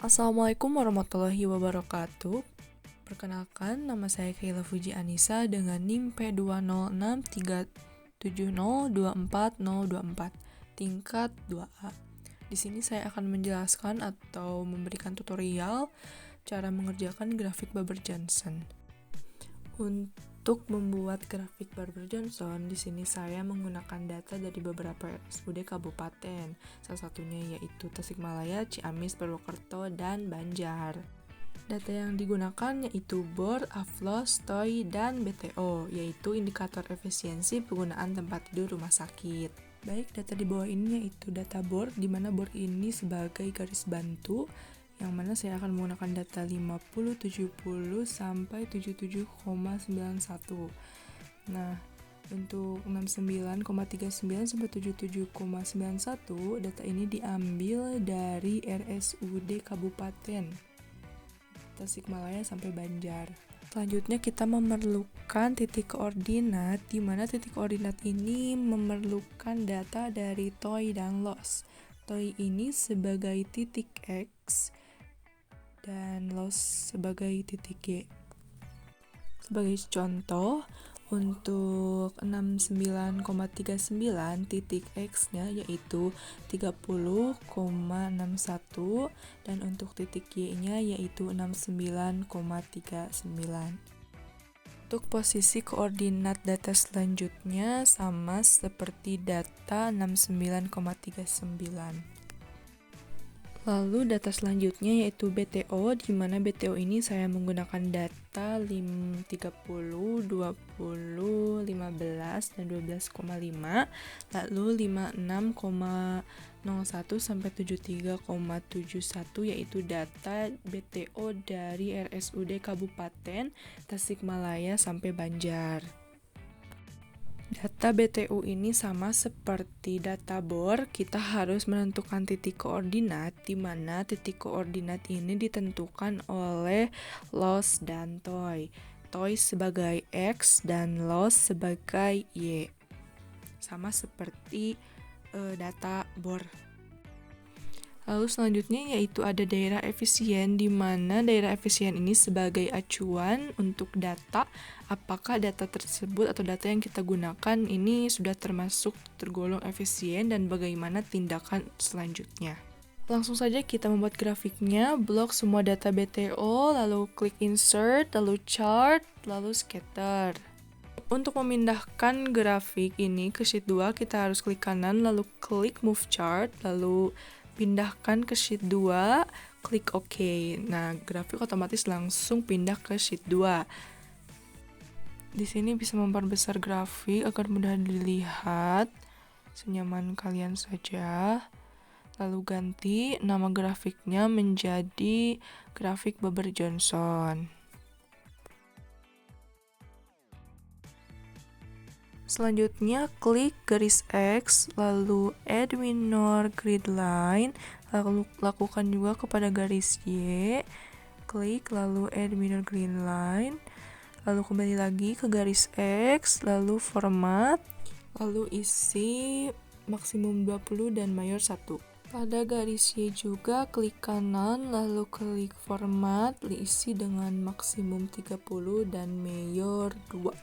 Assalamualaikum warahmatullahi wabarakatuh. Perkenalkan, nama saya Kayla Fuji Anissa dengan NIM P20637024024, tingkat 2A. Di sini saya akan menjelaskan atau memberikan tutorial cara mengerjakan grafik Barber-Johnson. Untuk membuat grafik Barber-Johnson, di sini saya menggunakan data dari beberapa RSUD kabupaten, salah satunya yaitu Tasikmalaya, Ciamis, Purwokerto, dan Banjar. Data yang digunakan yaitu BOR, AFLOS, TOI, dan BTO, yaitu indikator efisiensi penggunaan tempat tidur rumah sakit. Baik, data di bawah ini yaitu data BOR, di mana BOR ini sebagai garis bantu, yang mana saya akan menggunakan data 50, 70, sampai 77,91. Nah, untuk 69,39 sampai 77,91, data ini diambil dari RSUD Kabupaten Tasikmalaya sampai Banjar. Selanjutnya kita memerlukan titik koordinat, di mana titik koordinat ini memerlukan data dari TOI dan LOS. TOI ini sebagai titik X dan LOS sebagai titik Y. Sebagai contoh, untuk 69,39 titik X-nya yaitu 30,61 dan untuk titik Y-nya yaitu 69,39. Untuk posisi koordinat data selanjutnya sama seperti data 69,39. Lalu data selanjutnya yaitu BTO, di mana BTO ini saya menggunakan data 30, 20, 15, dan 12,5, lalu 56,01 sampai 73,71 yaitu data BTO dari RSUD Kabupaten Tasikmalaya sampai Banjar. Data BTU ini sama seperti data BOR, kita harus menentukan titik koordinat, di mana titik koordinat ini ditentukan oleh LOS dan TOI. TOI sebagai X dan LOS sebagai Y. Sama seperti data BOR. Lalu selanjutnya yaitu ada daerah efisien, di mana daerah efisien ini sebagai acuan untuk data, apakah data tersebut atau data yang kita gunakan ini sudah tergolong efisien dan bagaimana tindakan selanjutnya. Langsung saja kita membuat grafiknya, blok semua data BTO, lalu klik insert, lalu chart, lalu scatter. Untuk memindahkan grafik ini ke sheet 2, kita harus klik kanan, lalu klik move chart, lalu pindahkan ke sheet 2, klik OK. Nah, grafik otomatis langsung pindah ke sheet 2. Di sini bisa memperbesar grafik agar mudah dilihat, senyaman kalian saja. Lalu ganti nama grafiknya menjadi grafik Barber-Johnson. Selanjutnya klik garis X, lalu add minor grid line, lalu lakukan juga kepada garis Y, klik lalu add minor grid line, lalu kembali lagi ke garis X, lalu format, lalu isi maksimum 20 dan mayor 1. Pada garis Y juga klik kanan, lalu klik format, isi dengan maksimum 30 dan mayor 2.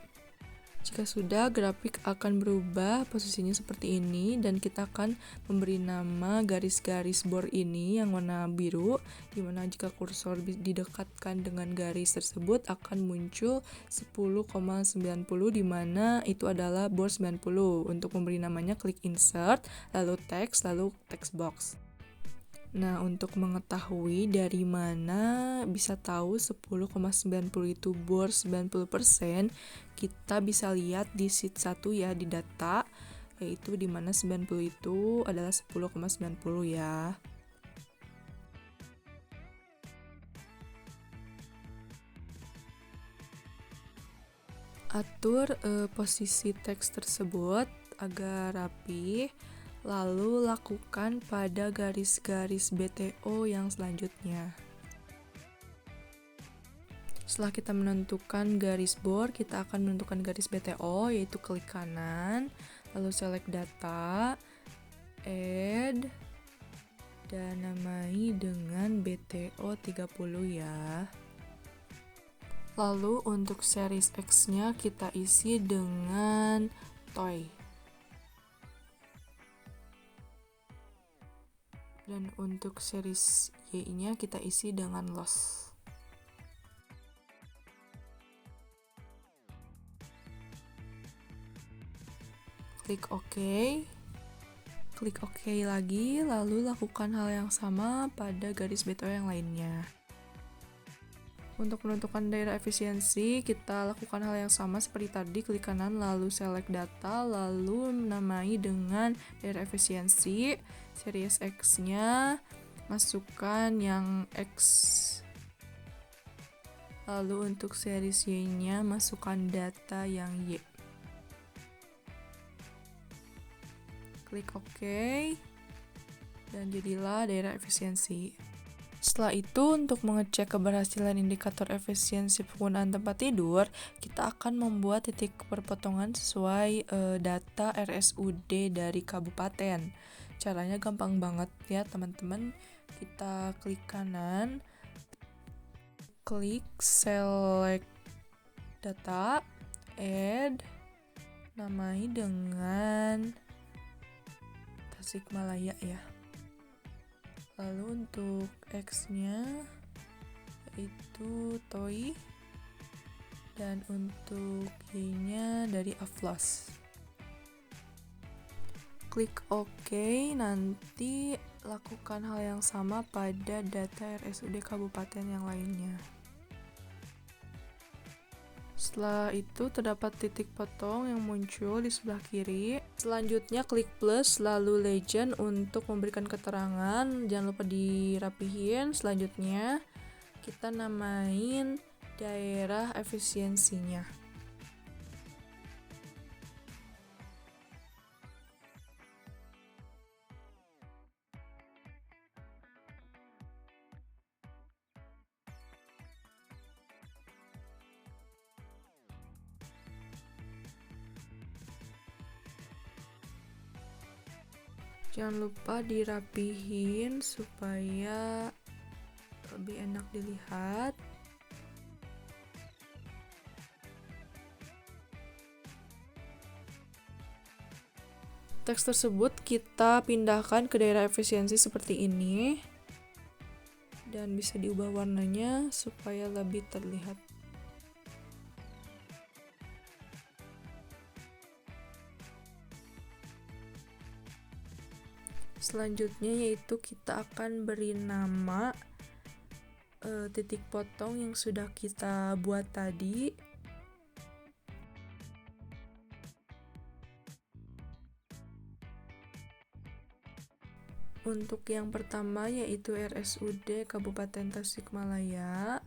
Jika sudah, grafik akan berubah posisinya seperti ini dan kita akan memberi nama garis-garis BOR ini yang warna biru, dimana jika kursor didekatkan dengan garis tersebut akan muncul 10,90 dimana itu adalah BOR 90. Untuk memberi namanya klik insert, lalu text, lalu text box. Nah, untuk mengetahui dari mana bisa tahu 10,90 itu BOR 90%, kita bisa lihat di sheet 1 ya, di data, yaitu di mana 90 itu adalah 10,90 ya. Atur posisi teks tersebut agar rapi. Lalu lakukan pada garis-garis BTO yang selanjutnya. Setelah kita menentukan garis BOR, kita akan menentukan garis BTO, yaitu klik kanan, lalu select data, add, dan namai dengan BTO30 ya. Lalu untuk series X-nya kita isi dengan toy. Dan untuk series Y-nya kita isi dengan loss. Klik OK. Klik OK lagi, lalu lakukan hal yang sama pada garis BTO yang lainnya. Untuk menentukan daerah efisiensi, kita lakukan hal yang sama seperti tadi, klik kanan lalu select data, lalu namai dengan daerah efisiensi, series X-nya, masukkan yang X. Lalu untuk series Y-nya, masukkan data yang Y. Klik OK, dan jadilah daerah efisiensi. Setelah itu, untuk mengecek keberhasilan indikator efisiensi penggunaan tempat tidur, kita akan membuat titik perpotongan sesuai data RSUD dari kabupaten. Caranya gampang banget ya teman-teman. Kita klik kanan, klik select data, add, namai dengan Tasikmalaya ya. Lalu untuk X-nya yaitu toy, dan untuk Y-nya dari Aflos. Klik OK, nanti lakukan hal yang sama pada data RSUD kabupaten yang lainnya. Setelah itu terdapat titik potong yang muncul di sebelah kiri. Selanjutnya klik plus lalu legend untuk memberikan keterangan. Jangan lupa dirapihin. Selanjutnya kita namain daerah efisiensinya. Jangan lupa dirapihin supaya lebih enak dilihat. Teks tersebut kita pindahkan ke daerah efisiensi seperti ini. Dan bisa diubah warnanya supaya lebih terlihat. Selanjutnya yaitu kita akan beri nama titik potong yang sudah kita buat tadi. Untuk yang pertama yaitu RSUD Kabupaten Tasikmalaya.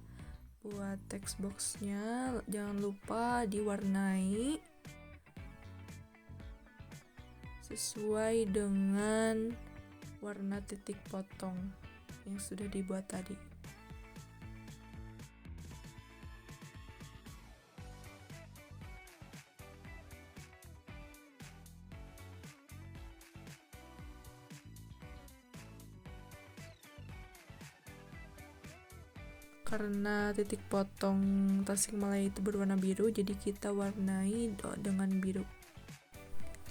Buat text boxnya jangan lupa diwarnai sesuai dengan warna titik potong yang sudah dibuat tadi. Karena titik potong Tasikmalaya itu berwarna biru, jadi kita warnai dengan biru.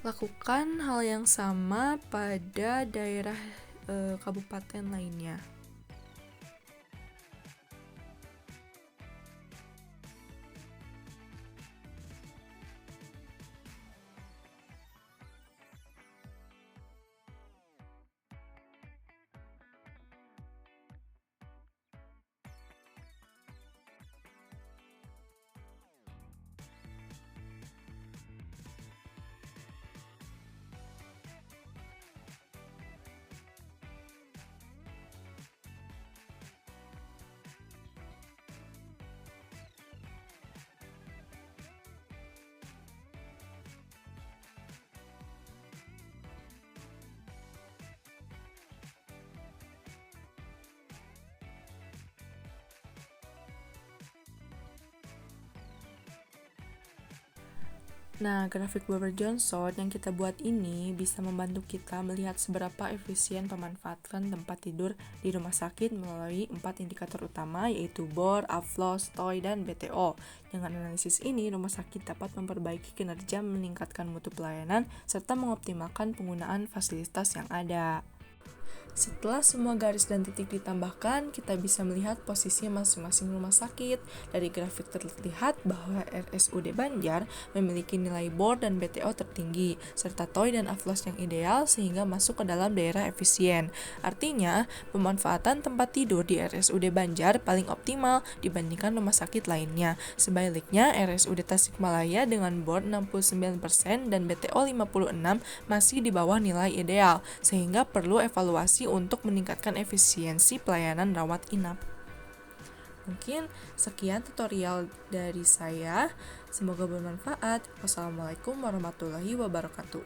Lakukan hal yang sama pada daerah kabupaten lainnya. Nah, grafik Weber-Johnson yang kita buat ini bisa membantu kita melihat seberapa efisien pemanfaatan tempat tidur di rumah sakit melalui 4 indikator utama yaitu BOR, AFLOS, TOI, dan BTO. Dengan analisis ini, rumah sakit dapat memperbaiki kinerja, meningkatkan mutu pelayanan, serta mengoptimalkan penggunaan fasilitas yang ada. Setelah semua garis dan titik ditambahkan, kita bisa melihat posisi masing-masing rumah sakit. Dari grafik terlihat bahwa RSUD Banjar memiliki nilai BOR dan BTO tertinggi, serta TOI dan AFLOS yang ideal sehingga masuk ke dalam daerah efisien. Artinya, pemanfaatan tempat tidur di RSUD Banjar paling optimal dibandingkan rumah sakit lainnya. Sebaliknya, RSUD Tasikmalaya dengan BOR 69% dan BTO 56 masih di bawah nilai ideal, sehingga perlu evaluasi untuk meningkatkan efisiensi pelayanan rawat inap. Mungkin sekian tutorial dari saya. Semoga bermanfaat. Wassalamualaikum warahmatullahi wabarakatuh.